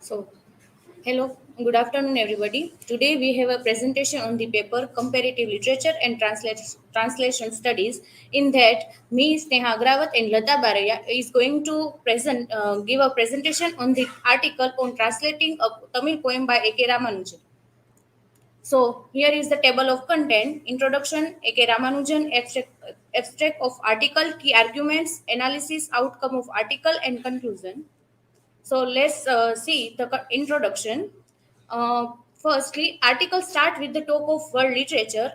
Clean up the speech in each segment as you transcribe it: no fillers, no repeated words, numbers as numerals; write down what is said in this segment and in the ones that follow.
So, hello, good afternoon, everybody. Today we have a presentation on the paper Comparative Literature and Translation Studies. In that, me, Sneha Agrawat, and Lata Baraya is going to give a presentation on the article on translating a Tamil poem by A.K. Ramanujan. So, here is the table of content: Introduction, A.K. Ramanujan, abstract of article, key arguments, analysis, outcome of article, and conclusion. So let's see the introduction. Firstly, article start with the talk of world literature.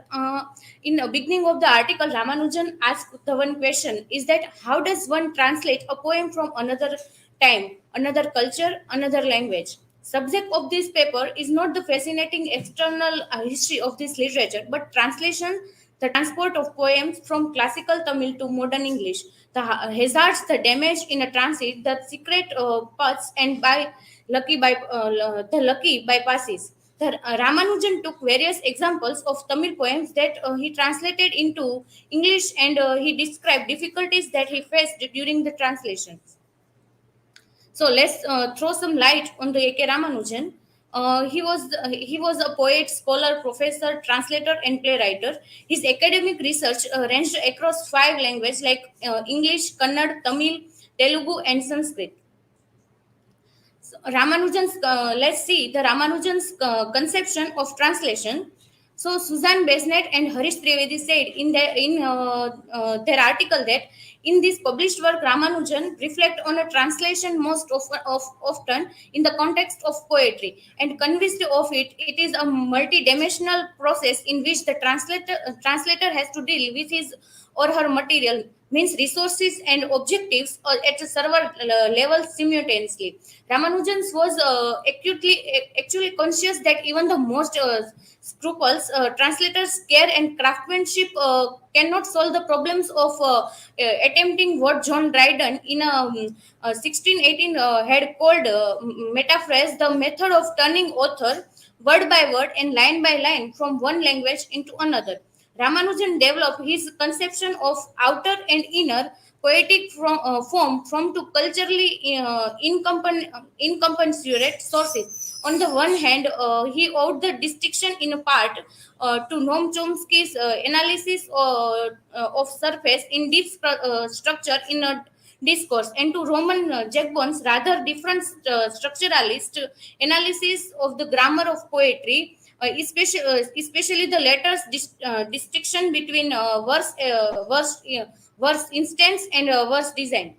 In the beginning of the article, Ramanujan asked the one question: is that how does one translate a poem from another time, another culture, another language? Subject of this paper is not the fascinating external history of this literature, but translation, the transport of poems from classical Tamil to modern English, the hazards, the damage in a transit, the secret paths, and the lucky bypasses. Ramanujan took various examples of Tamil poems that he translated into English, and he described difficulties that he faced during the translations. So let's throw some light on the A.K. Ramanujan. He was a poet, scholar, professor, translator, and playwright. His academic research ranged across five languages like English, Kannada, Tamil, Telugu, and Sanskrit. So Ramanujan's let's see the Ramanujan's conception of translation. So Susan Besnet and Harish Trivedi said in their article that in this published work Ramanujan reflect on a translation often in the context of poetry, and convinced of it, it is a multi-dimensional process in which the translator has to deal with his or her material, means resources and objectives at a server level simultaneously. Ramanujan was actually conscious that even the most scruples translators care and craftsmanship cannot solve the problems of attempting what John Dryden in a 1618 had called metaphrase, the method of turning author word by word and line by line from one language into another. Ramanujan developed his conception of outer and inner poetic form from two culturally incommensurate sources. On the one hand, he owed the distinction in a part to Noam Chomsky's analysis of surface in deep structure in a discourse, and to Roman Jagbon's rather different structuralist analysis of the grammar of poetry, especially the latter's distinction between verse instance and verse design.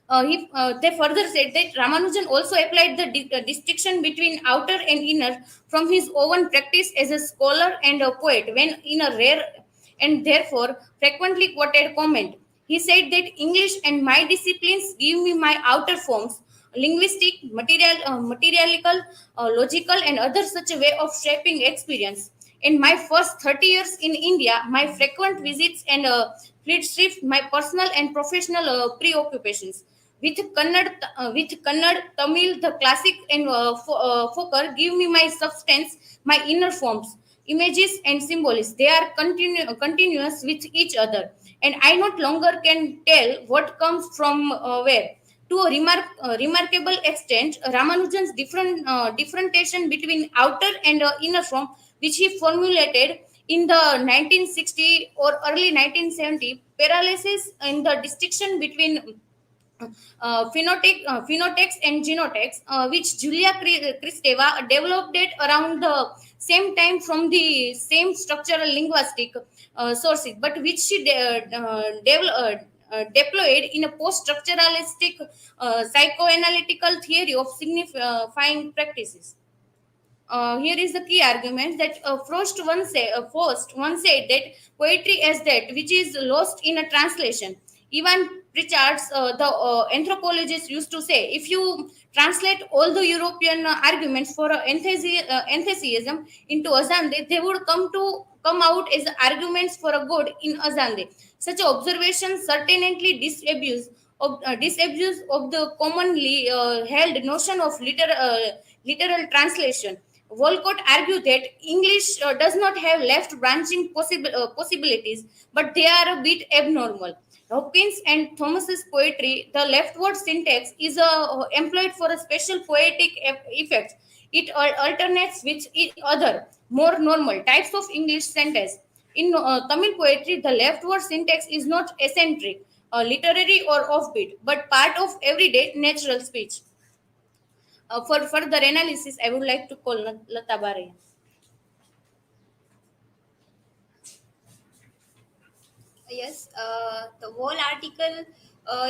They further said that Ramanujan also applied the distinction between outer and inner from his own practice as a scholar and a poet when in a rare and therefore frequently quoted comment. He said that English and my disciplines give me my outer forms, linguistic, materialical, logical, and other such a way of shaping experience. In my first 30 years in India, my frequent visits and fleet shift my personal and professional preoccupations. With Kannada, Tamil, the classic and folker give me my substance, my inner forms, images and symbols. They are continuous with each other, and I not longer can tell what comes from where. To a remarkable extent, Ramanujan's differentiation between outer and inner form, which he formulated in the 1960 or early 1970, paralysis in the distinction between phenotext and genotext, which Julia Kristeva developed it around the same time from the same structural linguistic sources, but which she deployed in a post-structuralistic psychoanalytical theory of signifying practices. Here is the key argument that Faust once said that poetry is that which is lost in a translation. Even Pritchard's, the anthropologist, used to say, if you translate all the European arguments for enthusiasm into Azande, they would come out as arguments for a good in Azande. Such observations certainly disabuse of the commonly held notion of literal translation. Walcott argued that English does not have left branching possibilities, but they are a bit abnormal. Hopkins and Thomas's poetry, the leftward syntax is employed for a special poetic effects. It alternates with other, more normal types of English sentence. In Tamil poetry, the leftward syntax is not eccentric, literary, or offbeat, but part of everyday natural speech. For further analysis, I would like to call Lata Bare. Yes, the whole article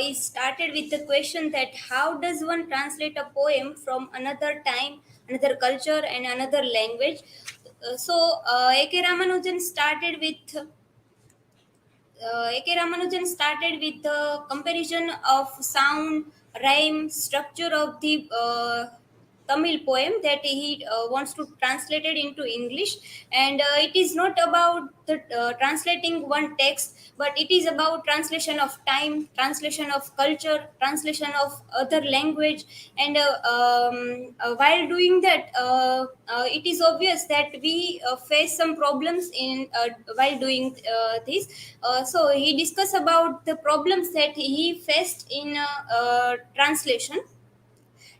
is started with the question that how does one translate a poem from another time, another culture, and another language? A.K. Ramanujan started with A.K. Ramanujan started with the comparison of sound, rhyme, structure of the Tamil poem that he wants to translate it into English. And it is not about the translating one text, but it is about translation of time, translation of culture, translation of other language. And while doing that, it is obvious that we face some problems in while doing this. So he discussed about the problems that he faced in translation.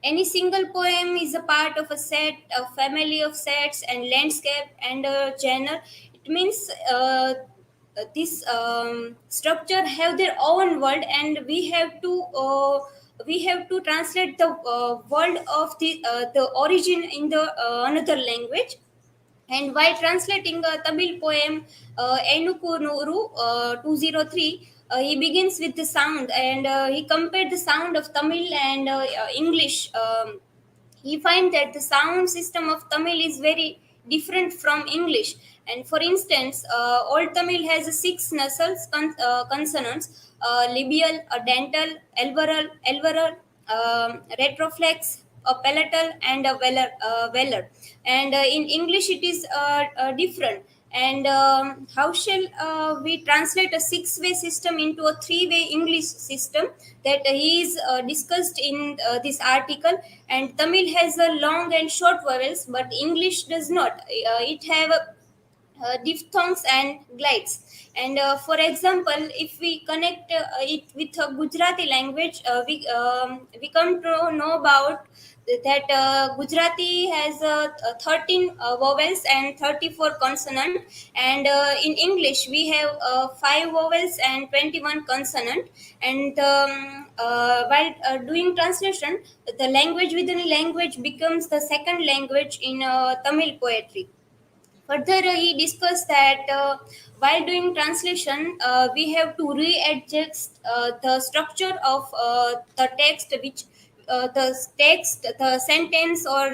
Any single poem is a part of a set, a family of sets and landscape and a genre. It means this structure have their own world, and we have to translate the world of the origin in the another language. And while translating a Tamil poem, Enukunuru 203, he begins with the sound, and he compared the sound of Tamil and English. He finds that the sound system of Tamil is very different from English. And for instance, Old Tamil has six nasals consonants: labial, a dental, alveolar, retroflex, a palatal, and a velar. And in English, it is different. And how shall we translate a six-way system into a three-way English system that he is discussed in this article? And Tamil has a long and short vowels, but English does not. It have diphthongs and glides. And for example, if we connect it with a Gujarati language, we come to know about that Gujarati has 13 vowels and 34 consonant, and in English we have 5 vowels and 21 consonant. And while doing translation, the language within a language becomes the second language in Tamil poetry. Further, he discussed that while doing translation, we have to readjust the structure of the text, which the sentence, or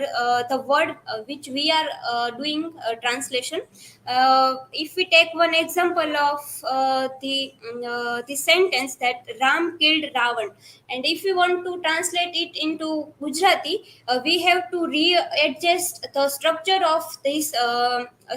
the word which we are doing translation. If we take one example of the sentence that Ram killed Ravan, and if we want to translate it into Gujarati, we have to readjust the structure of this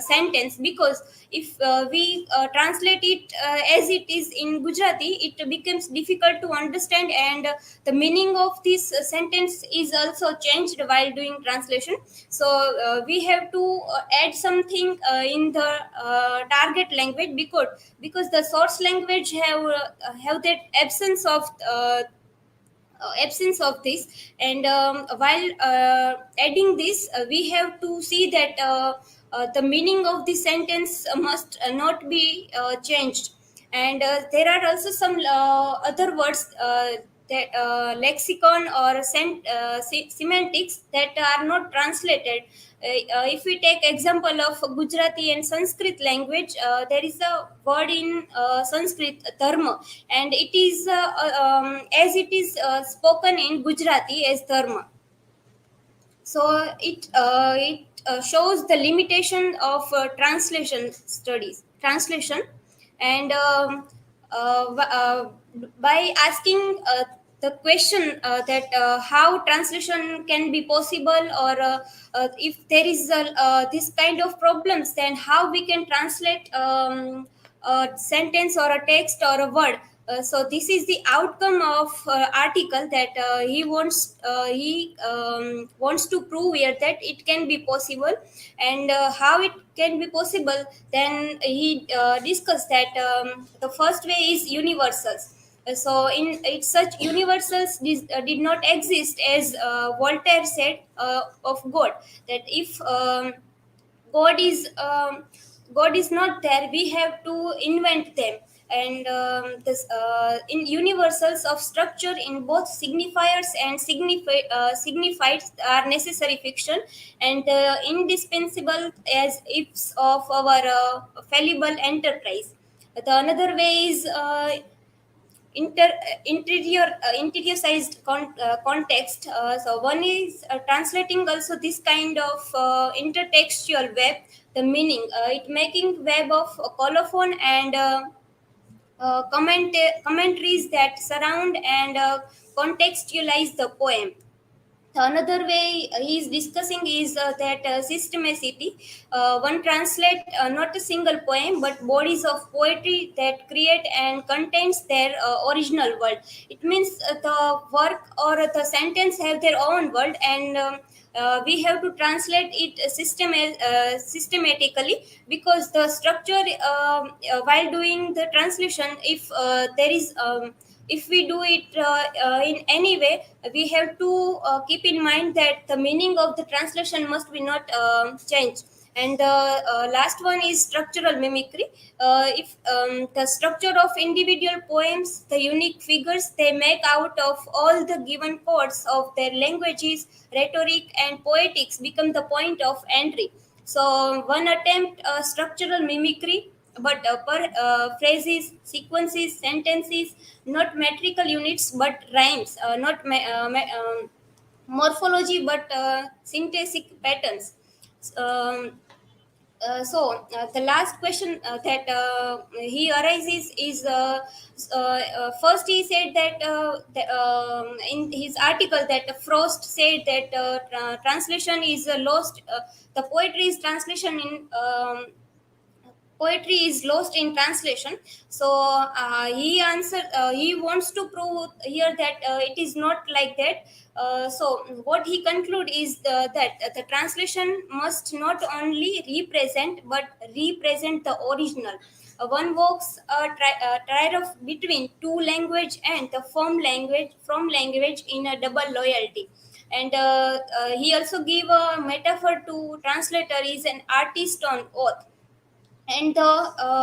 sentence, because if we translate it as it is in Gujarati, it becomes difficult to understand, and the meaning of this sentence is also changed while doing translation. So we have to add something in the target language, because the source language have that absence of this. And while adding this, we have to see that the meaning of the sentence must not be changed. And there are also some other words, that lexicon or semantics that are not translated. If we take example of Gujarati and Sanskrit language, there is a word in Sanskrit, dharma, and it is as it is spoken in Gujarati as dharma. So it shows the limitation of translation. And by asking the question that how translation can be possible, or if there is this kind of problems, then how we can translate a sentence or a text or a word. So this is the outcome of article that he wants to prove here that it can be possible. And how it can be possible, then he discussed that the first way is universals. So in it, such universals did not exist, as Voltaire said of God, that if God is God is not there, we have to invent them. And this in universals of structure in both signifiers and signifieds are necessary fiction, and indispensable as ifs of our fallible enterprise. The another way is interior sized context. So one is translating also this kind of intertextual web, the meaning it making web of colophon and commentaries that surround and contextualize the poem. Another way he is discussing is that systemicity. One translate not a single poem but bodies of poetry that create and contains their original world. It means the work or the sentence have their own world, and we have to translate it systematically, because the structure while doing the translation, if there is if we do it in any way, we have to keep in mind that the meaning of the translation must be not changed. And the last one is structural mimicry. If the structure of individual poems, the unique figures they make out of all the given chords of their languages, rhetoric and poetics become the point of entry. So one attempt structural mimicry, but phrases, sequences, sentences, not metrical units, but rhymes, not morphology, but syntactic patterns. Um, the last question that he arises is first he said that in his article that Frost said that translation is lost. The poetry is translation in poetry is lost in translation. So he wants to prove here that it is not like that. So what he conclude is that the translation must not only represent but represent the original. One walks a trade-off between two language and the from language in a double loyalty. And he also gave a metaphor to translator is an artist on oath. And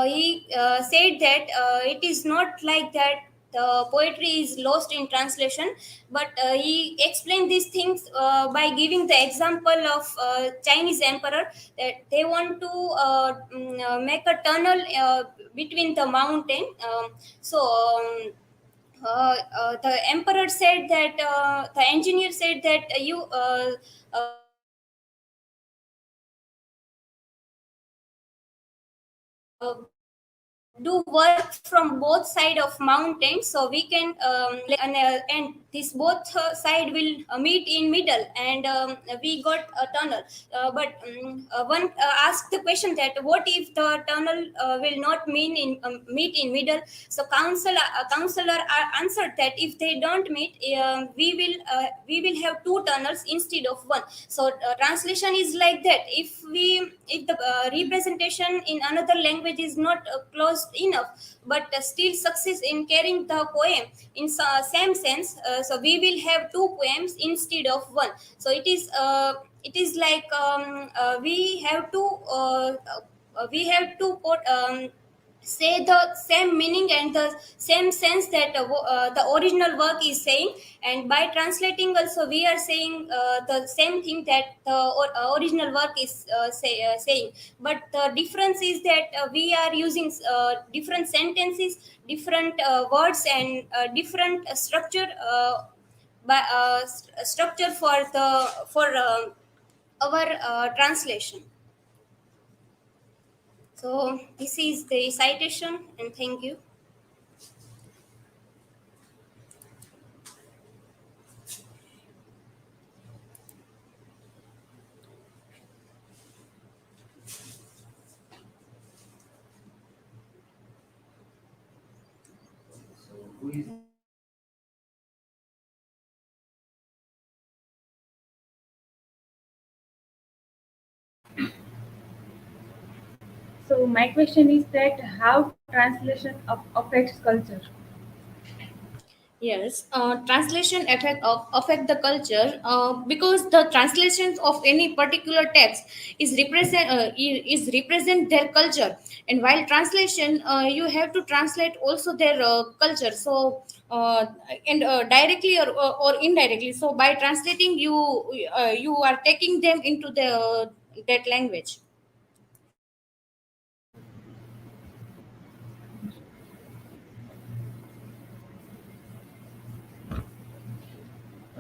he said that it is not like that the poetry is lost in translation, but he explained these things by giving the example of Chinese emperor, that they want to make a tunnel between the mountain. The emperor said that the engineer said that you do work from both side of mountain, so we can and this both side will meet in middle, and we got a tunnel. But one asked the question that what if the tunnel will not meet in middle. So counselor answered that if they don't meet, we will have two tunnels instead of one. So translation is like that. If the representation in another language is not close enough, but still success in carrying the poem in same sense, so we will have two poems instead of one. So it is like we have to put say the same meaning and the same sense that the original work is saying, and by translating also we are saying the same thing that the original work is saying. But the difference is that we are using different sentences, different words, and different structure structure for our translation. So this is the citation, and thank you. So my question is that how translation affects culture. Yes, translation affect the culture because the translations of any particular text is represent their culture, and while translation you have to translate also their culture. So and directly or indirectly. So by translating you are taking them into the that language.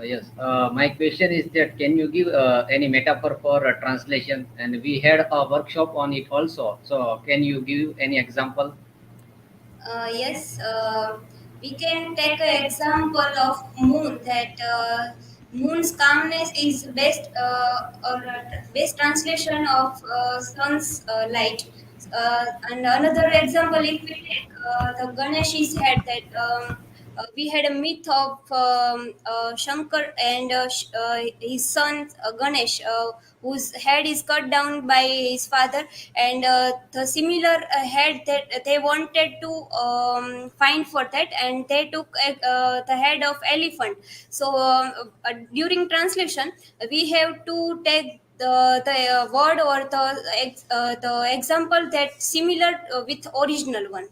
Yes, my question is that can you give any metaphor for translation? And we had a workshop on it also. So can you give any example? Yes, we can take an example of moon. That moon's calmness is best translation of sun's light. And another example, if we take the Ganesh's head, that we had a myth of Shankar and his son Ganesh, whose head is cut down by his father, and the similar head that they wanted to find for that, and they took the head of elephant. So during translation, we have to take the word or the example that similar with original one.